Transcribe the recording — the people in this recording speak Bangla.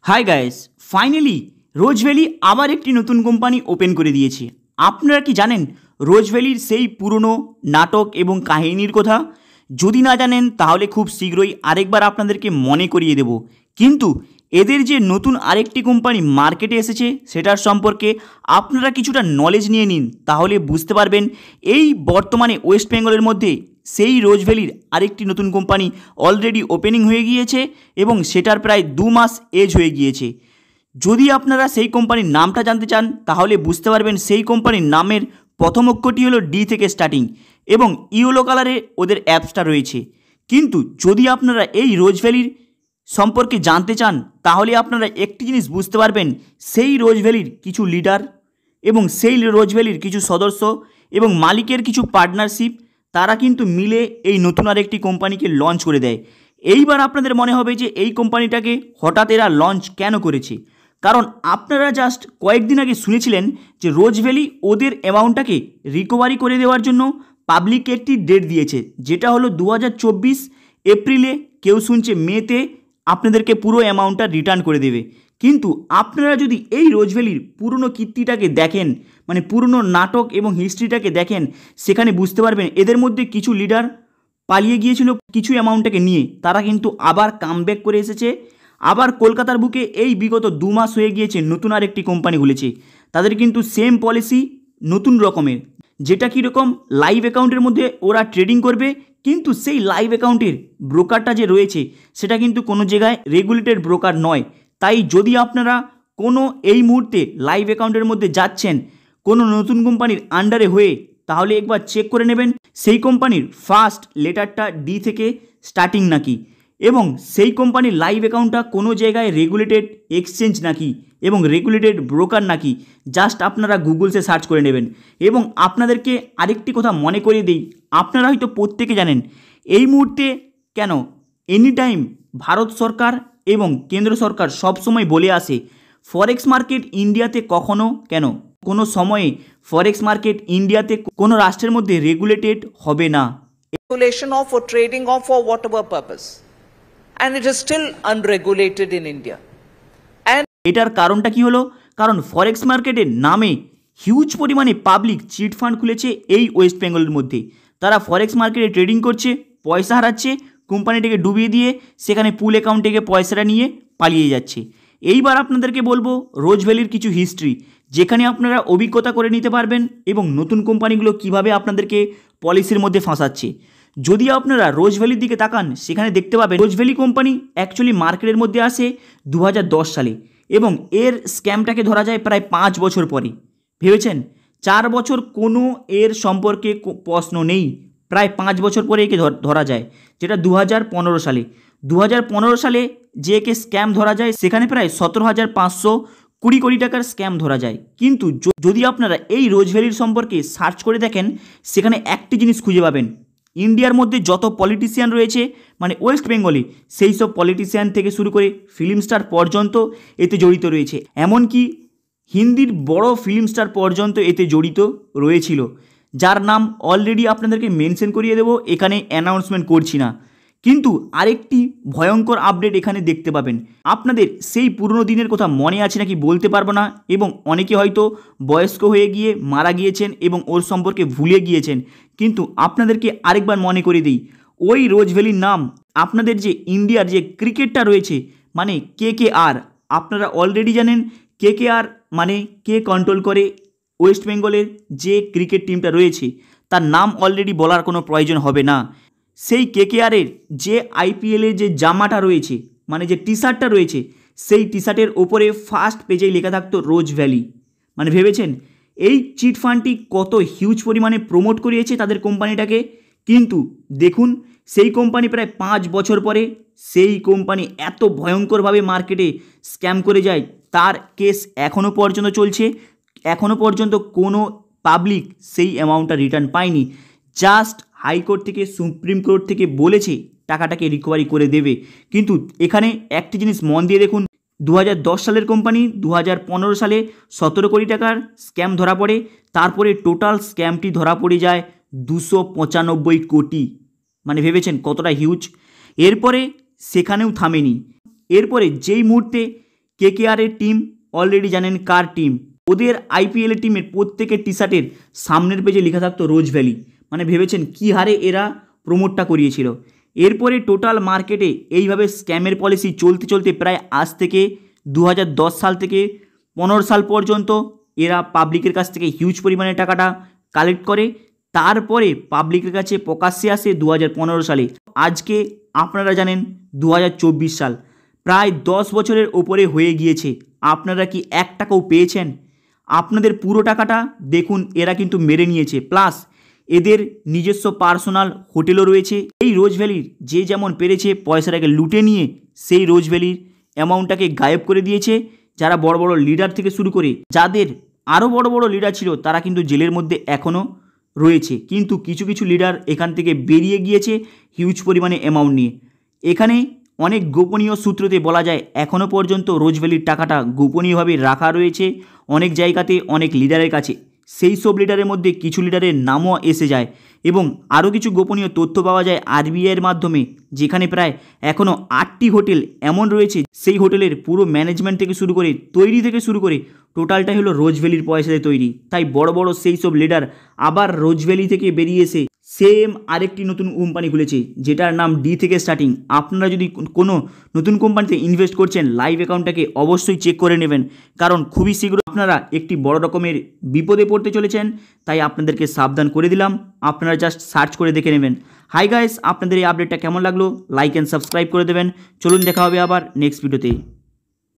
হাই গাইস, ফাইনালি রোজ ভ্যালি আবার একটি নতুন কোম্পানি ওপেন করে দিয়েছে। আপনারা কি জানেন রোজ ভ্যালির সেই পুরনো নাটক এবং কাহিনীর কথা? যদি না জানেন তাহলে খুব শীঘ্রই আরেকবার আপনাদেরকে মনে করিয়ে দেব। কিন্তু এদের যে নতুন আরেকটি কোম্পানি মার্কেটে এসেছে সেটার সম্পর্কে আপনারা কিছুটা নলেজ নিয়ে নিন, তাহলে বুঝতে পারবেন এই বর্তমানে ওয়েস্ট বেঙ্গলের মধ্যে সেই রোজ ভ্যালির আরেকটি নতুন কোম্পানি অলরেডি ওপেনিং হয়ে গিয়েছে এবং সেটার প্রায় 2 মাস এজ হয়ে গিয়েছে। যদি আপনারা সেই কোম্পানির নামটা জানতে চান তাহলে বুঝতে পারবেন সেই কোম্পানির নামের প্রথম অক্ষরটি হলো ডি থেকে স্টার্টিং এবং ইয়েলো কালারে ওদের অ্যাপসটা রয়েছে। কিন্তু যদি আপনারা এই রোজ ভ্যালির সম্পর্কে জানতে চান তাহলে আপনারা একটি জিনিস বুঝতে পারবেন, সেই রোজ ভ্যালির কিছু লিডার এবং সেই রোজ ভ্যালির কিছু সদস্য এবং মালিকের কিছু পার্টনারশিপ তারা কিন্তু মিলে এই নতুন আরেকটি কোম্পানিকে লঞ্চ করে দেয়। এইবার আপনাদের মনে হবে যে এই কোম্পানিটাকে হঠাৎ এরা লঞ্চ কেন করেছে, কারণ আপনারা জাস্ট কয়েকদিন আগে শুনেছিলেন যে রোজ ভ্যালি ওদের অ্যামাউন্টটাকে রিকভারি করে দেওয়ার জন্য পাবলিককে একটি ডেট দিয়েছে, যেটা হলো 2024 এপ্রিলে, কেউ শুনছে মেতে আপনাদেরকে পুরো অ্যামাউন্টটা রিটার্ন করে দেবে। কিন্তু আপনারা যদি এই রোজ ভ্যালির পুরনো কীর্তিটাকে দেখেন, মানে পুরনো নাটক এবং হিস্ট্রিটাকে দেখেন, সেখানে বুঝতে পারবেন এদের মধ্যে কিছু লিডার পালিয়ে গিয়েছিল কিছু অ্যামাউন্টটাকে নিয়ে, তারা কিন্তু আবার কামব্যাক করে এসেছে। আবার কলকাতার বুকে এই বিগত 2 মাস হয়ে গিয়েছে নতুন আরেকটি কোম্পানি খুলেছে। তাদের কিন্তু সেম পলিসি, নতুন রকমের, যেটা কীরকম লাইভ অ্যাকাউন্টের মধ্যে ওরা ট্রেডিং করবে, কিন্তু সেই লাইভ অ্যাকাউন্টের ব্রোকারটা যে রয়েছে সেটা কিন্তু কোনো জায়গায় রেগুলেটেড ব্রোকার নয়। তাই যদি আপনারা কোনো এই মুহূর্তে লাইভ অ্যাকাউন্টের মধ্যে যাচ্ছেন কোনো নতুন কোম্পানির আন্ডারে হয়ে, তাহলে একবার চেক করে নেবেন সেই কোম্পানির ফার্স্ট লেটারটা ডি থেকে স্টার্টিং নাকি, এবং সেই কোম্পানির লাইভ অ্যাকাউন্টটা কোনো জায়গায় রেগুলেটেড এক্সচেঞ্জ নাকি এবং রেগুলেটেড ব্রোকার নাকি, জাস্ট আপনারা গুগলসে সার্চ করে নেবেন। এবং আপনাদেরকে আরেকটি কথা মনে করিয়ে দিই, আপনারা হয়তো প্রত্যেকে জানেন এই মুহূর্তে কেন এনি টাইম ভারত সরকার এবং কেন্দ্র সরকার সবসময় বলে আসে ফরেক্স মার্কেট ইন্ডিয়াতে কখনো কেন কোনো সময়ে ফরেক্স মার্কেট ইন্ডিয়াতে কোনো রাষ্ট্রের মধ্যে রেগুলেটেড হবে না। Regulation of or trading of for whatever purpose, and it is still unregulated in India. And এটার কারণটা কি হলো? কারণ ফরেক্স মার্কেটের নামে হিউজ পরিমাণে পাবলিক চিট ফান্ড খুলেছে এই ওয়েস্ট বেঙ্গলের মধ্যে। তারা ফরেক্স মার্কেটে ট্রেডিং করছে, পয়সা হারাচ্ছে, কোম্পানিটাকে ডুবিয়ে দিয়ে সেখানে পুল অ্যাকাউন্ট থেকে পয়সাটা নিয়ে পালিয়ে যাচ্ছে। এইবার আপনাদেরকে বলবো রোজ ভ্যালির কিছু হিস্ট্রি, যেখানে আপনারা অভিজ্ঞতা করে নিতে পারবেন এবং নতুন কোম্পানিগুলো কিভাবে আপনাদেরকে পলিসির মধ্যে ফাঁসাচ্ছে। যদি আপনারা রোজ ভ্যালির দিকে তাকান সেখানে দেখতে পাবেন রোজ ভ্যালি কোম্পানি অ্যাকচুয়ালি মার্কেটের মধ্যে আসে 2010 সালে এবং এর স্ক্যামটাকে ধরা যায় প্রায় 5 বছর পরে। ভেবেছেন 4 বছর কোনো এর সম্পর্কে প্রশ্ন নেই, প্রায় 5 বছর পরে একে ধরা যায়, যেটা 2015 সালে। 2015 সালে যে একে স্ক্যাম ধরা যায় সেখানে প্রায় 17,520 কোটি টাকার স্ক্যাম ধরা যায়। কিন্তু যদি আপনারা এই রোজ ভ্যালির সম্পর্কে সার্চ করে দেখেন সেখানে একটি জিনিস খুঁজে পাবেন, ইন্ডিয়ার মধ্যে যত পলিটিশিয়ান রয়েছে মানে ওয়েস্ট বেঙ্গলে, সেই সব পলিটিশিয়ান থেকে শুরু করে ফিল্ম স্টার পর্যন্ত এতে জড়িত রয়েছে। এমনকি হিন্দির বড় ফিল্ম স্টার পর্যন্ত এতে জড়িত রয়েছিল, যার নাম অলরেডি আপনাদেরকে মেনশন করিয়ে দেবো, এখানে অ্যানাউন্সমেন্ট করছি না। কিন্তু আরেকটি ভয়ঙ্কর আপডেট এখানে দেখতে পাবেন। আপনাদের সেই পুরনো দিনের কথা মনে আছে নাকি বলতে পারবো না, এবং অনেকে হয়তো বয়স্ক হয়ে গিয়ে মারা গিয়েছেন এবং ওর সম্পর্কে ভুলে গিয়েছেন, কিন্তু আপনাদেরকে আরেকবার মনে করে দিই, ওই রোজ ভ্যালির নাম আপনাদের যে ইন্ডিয়ার যে ক্রিকেটটা রয়েছে মানে KKR, আপনারা অলরেডি জানেন KKR মানে কে কন্ট্রোল করে ওয়েস্ট বেঙ্গলের যে ক্রিকেট টিমটা রয়েছে, তার নাম অলরেডি বলার কোনো প্রয়োজন হবে না। সেই KKRের যে IPL-এর যে জামাটা রয়েছে মানে যে টি শার্টটা রয়েছে, সেই টি শার্টের ওপরে ফার্স্ট পেজেই লেখা থাকতো রোজ ভ্যালি। মানে ভেবেছেন এই চিট ফান্ডটি কত হিউজ পরিমাণে প্রমোট করিয়েছে তাদের কোম্পানিটাকে। কিন্তু দেখুন সেই কোম্পানি প্রায় 5 বছর পরে সেই কোম্পানি এত ভয়ঙ্করভাবে মার্কেটে স্ক্যাম করে যায়, তার কেস এখনও পর্যন্ত চলছে। এখনও পর্যন্ত কোনো পাবলিক সেই অ্যামাউন্টটা রিটার্ন পায়নি। জাস্ট হাইকোর্ট থেকে সুপ্রিম কোর্ট থেকে বলেছে টাকাটাকে রিকভারি করে দেবে। কিন্তু এখানে একটি জিনিস মন দিয়ে দেখুন, 2010 সালের কোম্পানি 2015 সালে 17 কোটি টাকার স্ক্যাম ধরা পড়ে, তারপরে টোটাল স্ক্যামটি ধরা পড়ে যায় 295 কোটি। মানে ভেবেছেন কতটা হিউজ। এরপরে সেখানেও থামেনি, এরপরে যেই মুহূর্তে KKR এর টিম অলরেডি জানেন কার টিম, ওদের IPL এর টিমের প্রত্যেকের টি শার্টের সামনের পেজে লেখা থাকতো রোজ ভ্যালি, মানে ভেবেছেন কী হারে এরা প্রমোটটা করিয়েছিল। এরপরে টোটাল মার্কেটে এইভাবে স্ক্যামের পলিসি চলতে চলতে প্রায় আজ থেকে 2010 সাল থেকে 15 সাল পর্যন্ত এরা পাবলিকের কাছ থেকে হিউজ পরিমাণে টাকাটা কালেক্ট করে। তারপরে পাবলিকের কাছে প্রকাশ্যে আসে 2015 সালে। আজকে আপনারা জানেন 2024 সাল, প্রায় 10 বছরের ওপরে হয়ে গিয়েছে। আপনারা কি 1 টাকাও পেয়েছেন? আপনাদের পুরো টাকাটা দেখুন এরা কিন্তু মেরে নিয়েছে, প্লাস এদের নিজস্ব পার্সোনাল হোটেলও রয়েছে। এই রোজ ভ্যালির যে যেমন পেরেছে পয়সাটাকে লুটে নিয়ে সেই রোজ ভ্যালির অ্যামাউন্টটাকে গায়েব করে দিয়েছে। যারা বড় বড় লিডার থেকে শুরু করে যাদের আরও বড় বড় লিডার ছিল তারা কিন্তু জেলের মধ্যে এখনও রয়েছে, কিন্তু কিছু কিছু লিডার এখান থেকে বেরিয়ে গিয়েছে হিউজ পরিমাণে অ্যামাউন্ট নিয়ে। এখানে অনেক গোপনীয় সূত্রতে বলা যায় এখনও পর্যন্ত রোজ ভ্যালির টাকাটা গোপনীয়ভাবে রাখা রয়েছে অনেক জায়গাতে, অনেক লিডারের কাছে। সেই সব লিডারের মধ্যে কিছু লিডারের নামও এসে যায় এবং আরও কিছু গোপনীয় তথ্য পাওয়া যায় RBIয়ের মাধ্যমে, যেখানে প্রায় এখনও 8টি হোটেল এমন রয়েছে সেই হোটেলের পুরো ম্যানেজমেন্ট থেকে শুরু করে তৈরি থেকে শুরু করে টোটালটাই হলো রোজ ভ্যালির পয়সাতে তৈরি। তাই বড় বড় সেই সব লিডার আবার রোজ ভ্যালি থেকে বেরিয়ে এসে সেম আরেকটি নতুন কোম্পানি খুলেছে যেটার নাম D থেকে স্টার্টিং। আপনারা যদি কোনো নতুন কোম্পানিতে ইনভেস্ট করছেন লাইভ অ্যাকাউন্টটাকে অবশ্যই চেক করে নেবেন, কারণ খুবই শীঘ্র আপনারা একটি বড় রকমের বিপদে পড়তে চলেছেন। তাই আপনাদেরকে সাবধান করে দিলাম, আপনারা জাস্ট সার্চ করে দেখে নেবেন। হাই গাইস, আপনাদের এই আপডেটটা কেমন লাগলো লাইক অ্যান্ড সাবস্ক্রাইব করে দেবেন। চলুন দেখা হবে আবার নেক্সট ভিডিওতে।